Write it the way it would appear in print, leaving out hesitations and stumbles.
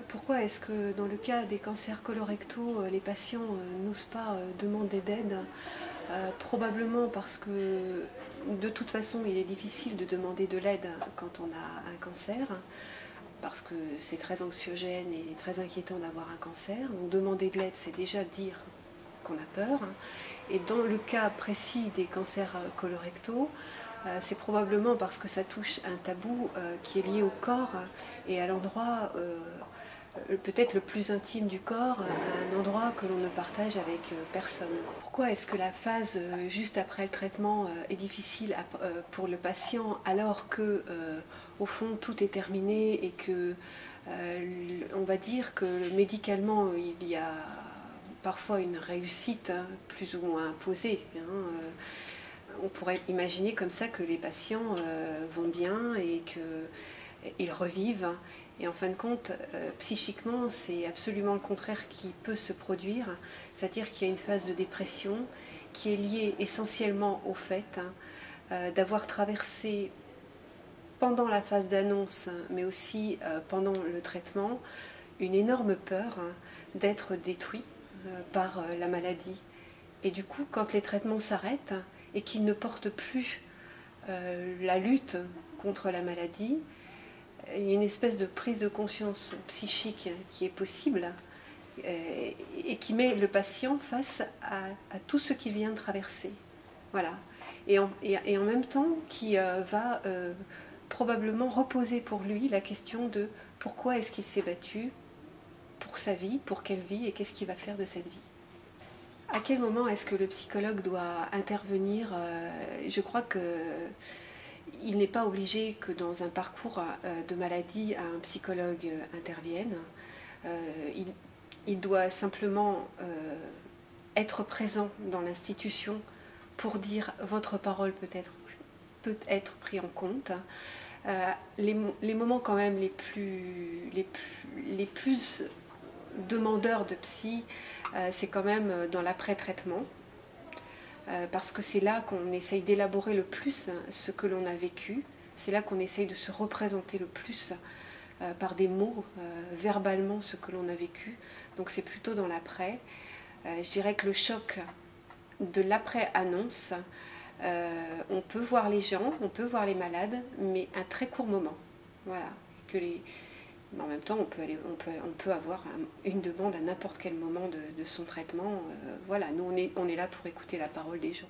Pourquoi est-ce que dans le cas des cancers colorectaux, les patients n'osent pas demander d'aide? Probablement parce que de toute façon il est difficile de demander de l'aide quand on a un cancer, parce que c'est très anxiogène et très inquiétant d'avoir un cancer. Donc demander de l'aide, c'est déjà dire qu'on a peur. Et dans le cas précis des cancers colorectaux, c'est probablement parce que ça touche un tabou qui est lié au corps et à l'endroit peut-être le plus intime du corps, un endroit que l'on ne partage avec personne. Pourquoi est-ce que la phase juste après le traitement est difficile pour le patient alors que au fond tout est terminé et que on va dire que médicalement il y a parfois une réussite plus ou moins imposée. On pourrait imaginer comme ça que les patients vont bien et qu'ils revivent. Et en fin de compte, psychiquement, c'est absolument le contraire qui peut se produire. C'est-à-dire qu'il y a une phase de dépression qui est liée essentiellement au fait d'avoir traversé pendant la phase d'annonce, mais aussi pendant le traitement, une énorme peur d'être détruit par la maladie. Et du coup, quand les traitements s'arrêtent et qu'ils ne portent plus la lutte contre la maladie, il y a une espèce de prise de conscience psychique qui est possible et qui met le patient face à tout ce qu'il vient de traverser. Voilà. Et en même temps, qui va probablement reposer pour lui la question de pourquoi est-ce qu'il s'est battu pour sa vie, pour quelle vie et qu'est-ce qu'il va faire de cette vie. À quel moment est-ce que le psychologue doit intervenir? Je crois qu'il n'est pas obligé que dans un parcours de maladie, un psychologue intervienne. Il doit simplement être présent dans l'institution pour dire votre parole peut être pris en compte. Les moments quand même les plus demandeurs de psy, c'est quand même dans l'après-traitement, parce que c'est là qu'on essaye d'élaborer le plus ce que l'on a vécu, c'est là qu'on essaye de se représenter le plus par des mots, verbalement ce que l'on a vécu, donc c'est plutôt dans l'après. Je dirais que le choc de l'après-annonce, on peut voir les gens, on peut voir les malades, mais un très court moment. Voilà. Mais en même temps, on peut avoir une demande à n'importe quel moment de son traitement. Voilà, nous on est là pour écouter la parole des gens.